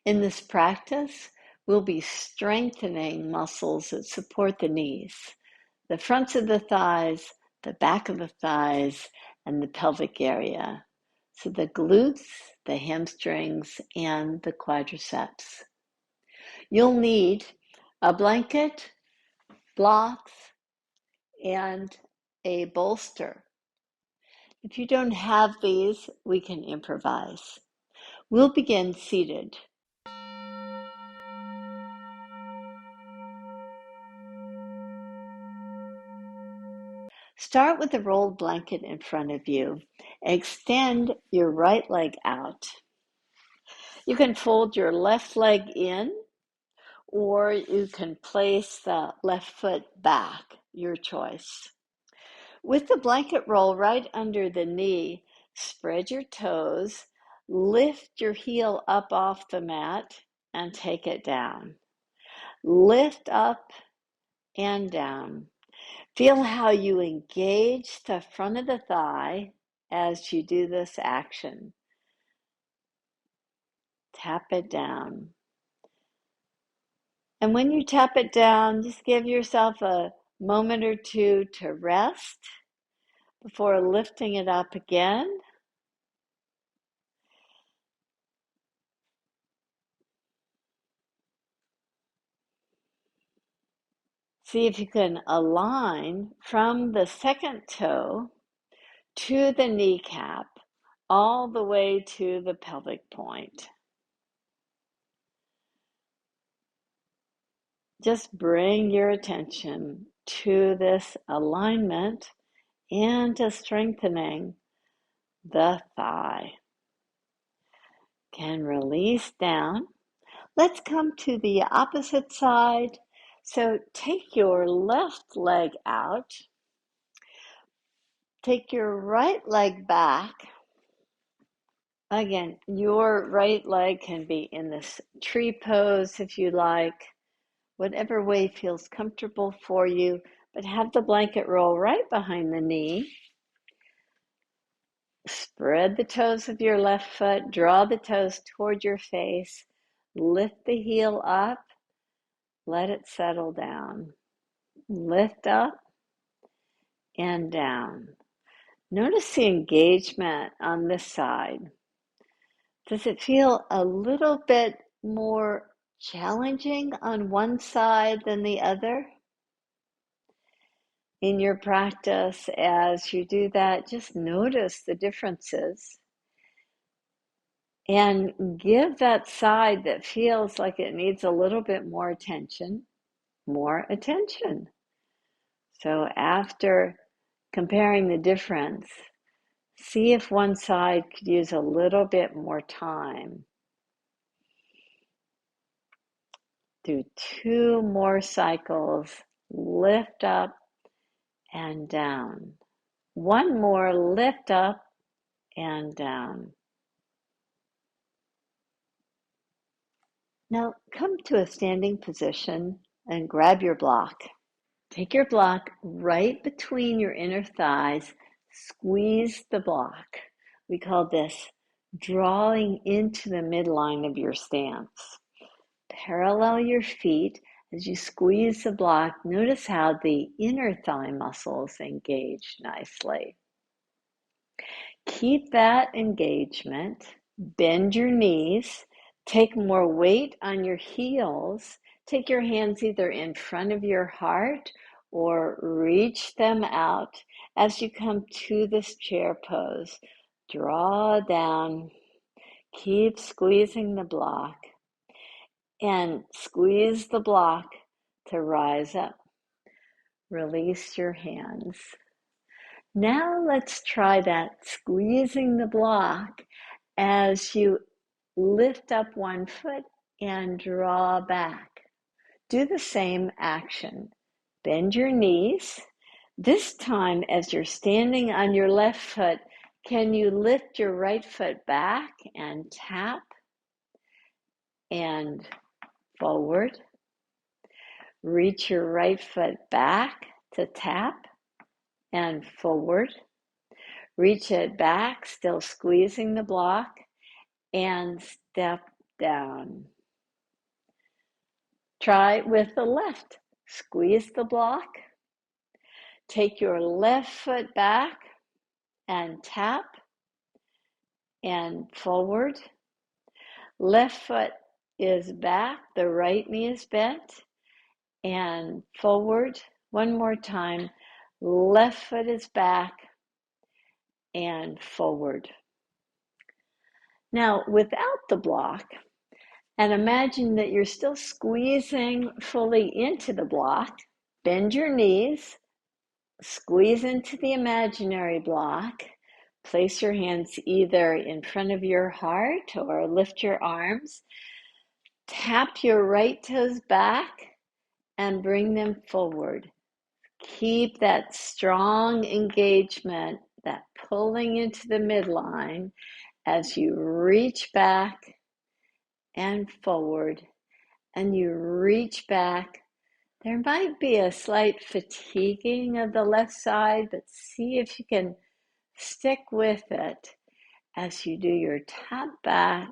In this practice, we'll be strengthening muscles that support the knees, the fronts of the thighs, the back of the thighs, and the pelvic area. So the glutes, the hamstrings, and the quadriceps. You'll need a blanket, blocks, and a bolster. If you don't have these, we can improvise. We'll begin seated. Start with a rolled blanket in front of you. Extend your right leg out. You can fold your left leg in, or you can place the left foot back, your choice. With the blanket roll right under the knee, spread your toes, lift your heel up off the mat, and take it down. Lift up and down. Feel how you engage the front of the thigh as you do this action. Tap it down. And when you tap it down, just give yourself a moment or two to rest before lifting it up again. See if you can align from the second toe to the kneecap, all the way to the pelvic point. Just bring your attention to this alignment and to strengthening the thigh. Can release down. Let's come to the opposite side. So take your left leg out. Take your right leg back. Again, your right leg can be in this tree pose if you like, whatever way feels comfortable for you, but have the blanket roll right behind the knee. Spread the toes of your left foot, draw the toes toward your face, lift the heel up, let it settle down. Lift up and down. Notice the engagement on this side. Does it feel a little bit more challenging on one side than the other? In your practice, as you do that, just notice the differences and give that side that feels like it needs a little bit more attention, more attention. So after comparing the difference, see if one side could use a little bit more time. Do 2 more cycles, lift up and down. 1 more, lift up and down. Now come to a standing position and grab your block. Take your block right between your inner thighs, squeeze the block. We call this drawing into the midline of your stance. Parallel your feet as you squeeze the block. Notice how the inner thigh muscles engage nicely. Keep that engagement. Bend your knees. Take more weight on your heels. Take your hands either in front of your heart or reach them out as you come to this chair pose. Draw down. Keep squeezing the block. And squeeze the block to rise up. Release your hands. Now let's try that squeezing the block as you lift up one foot and draw back. Do the same action. Bend your knees. This time, as you're standing on your left foot, can you lift your right foot back and tap and forward? Reach your right foot back to tap and forward. Reach it back, still squeezing the block, and step down. Try with the left. Squeeze the block. Take your left foot back and tap and forward. Left foot is back, the right knee is bent, and forward. One more time. Left foot is back and forward. Now, without the block, and imagine that you're still squeezing fully into the block, bend your knees, squeeze into the imaginary block, place your hands either in front of your heart or lift your arms, tap your right toes back and bring them forward. Keep that strong engagement, that pulling into the midline as you reach back and forward, and you reach back. There might be a slight fatiguing of the left side, but see if you can stick with it as you do your tap back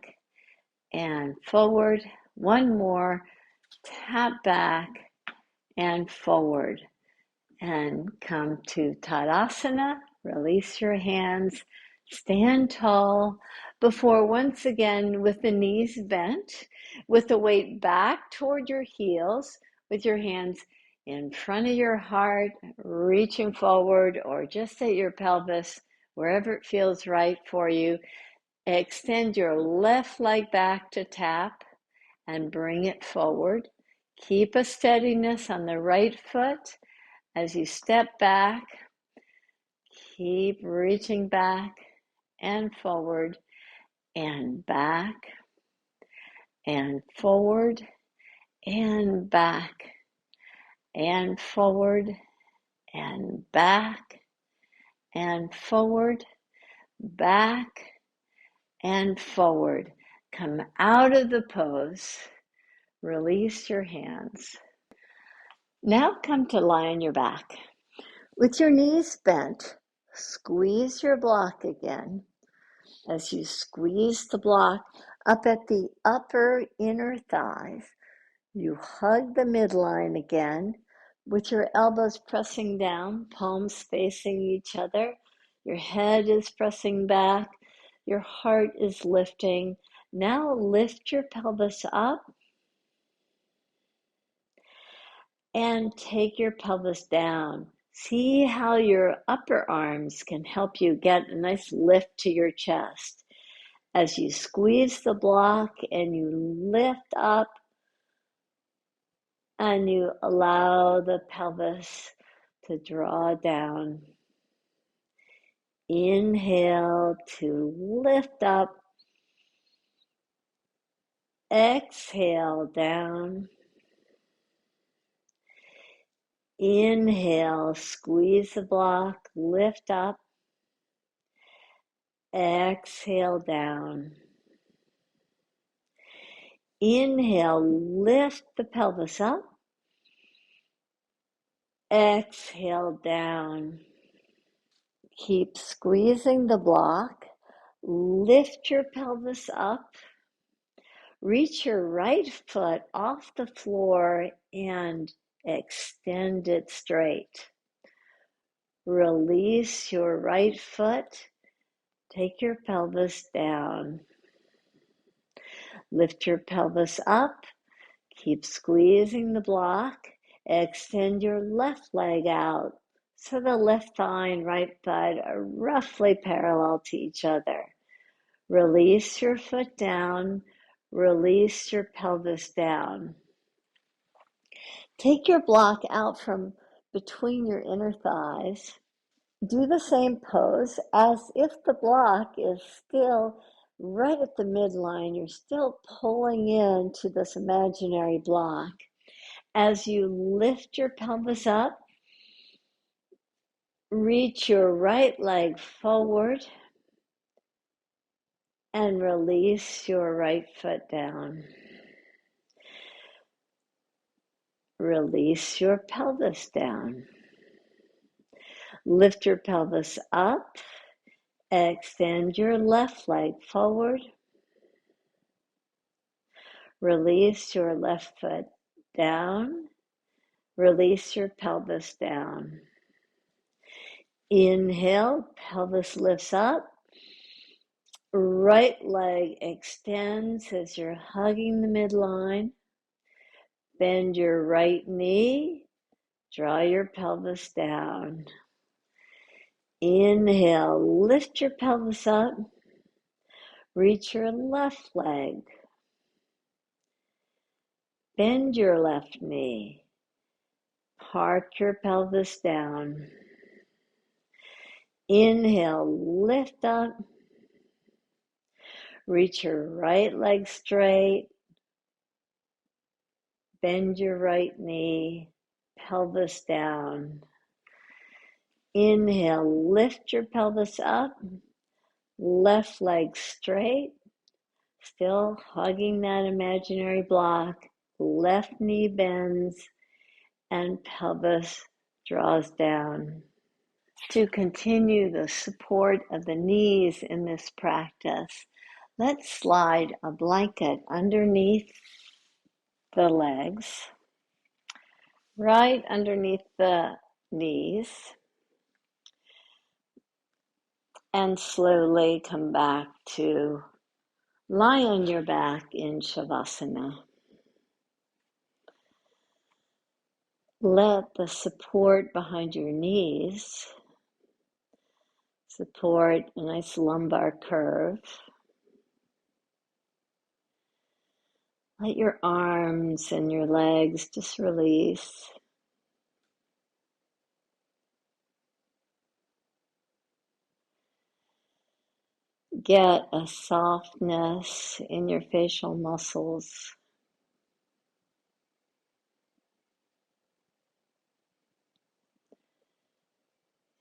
and forward. One more, tap back and forward. And come to Utkatasana. Release your hands. Stand tall before once again with the knees bent, with the weight back toward your heels, with your hands in front of your heart, reaching forward or just at your pelvis, wherever it feels right for you. Extend your left leg back to tap and bring it forward. Keep a steadiness on the right foot. As you step back, keep reaching back and forward and back and forward and back and forward and back and forward, back and forward. Come out of the pose. Release your hands. Now come to lie on your back. With your knees bent, squeeze your block again. As you squeeze the block up at the upper inner thighs, you hug the midline again with your elbows pressing down, palms facing each other. Your head is pressing back. Your heart is lifting. Now lift your pelvis up and take your pelvis down. See how your upper arms can help you get a nice lift to your chest. As you squeeze the block and you lift up and you allow the pelvis to draw down. Inhale to lift up. Exhale down. Inhale, squeeze the block, lift up. Exhale down. Inhale, lift the pelvis up. Exhale down. Keep squeezing the block. Lift your pelvis up. Reach your right foot off the floor and extend it straight. Release your right foot. Take your pelvis down. Lift your pelvis up. Keep squeezing the block. Extend your left leg out so the left thigh and right thigh are roughly parallel to each other. Release your foot down. Release your pelvis down. Take your block out from between your inner thighs. Do the same pose as if the block is still right at the midline. You're still pulling into this imaginary block. As you lift your pelvis up, reach your right leg forward and release your right foot down. Release your pelvis down. Lift your pelvis up. Extend your left leg forward. Release your left foot down. Release your pelvis down. Inhale, pelvis lifts up. Right leg extends as you're hugging the midline. Bend your right knee. Draw your pelvis down. Inhale, lift your pelvis up. Reach your left leg. Bend your left knee. Park your pelvis down. Inhale, lift up. Reach your right leg straight. Bend your right knee. Pelvis down. Inhale, lift your pelvis up. Left leg straight. Still hugging that imaginary block. Left knee bends and pelvis draws down. To continue the support of the knees in this practice, let's slide a blanket underneath the legs, right underneath the knees, and slowly come back to lie on your back in Savasana. Let the support behind your knees support a nice lumbar curve. Let your arms and your legs just release. Get a softness in your facial muscles.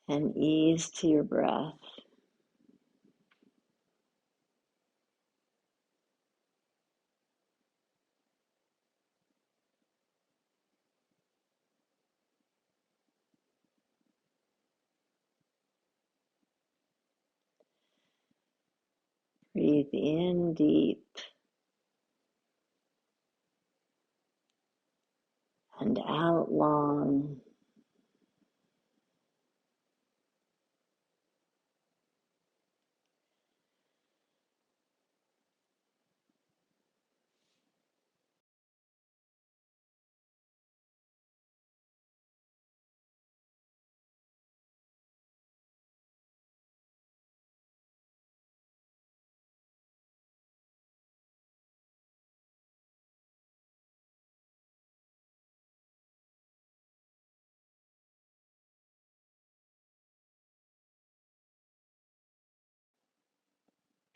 And ease to your breath. Breathe in deep and out long.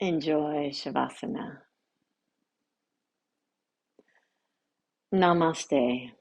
Enjoy Savasana. Namaste.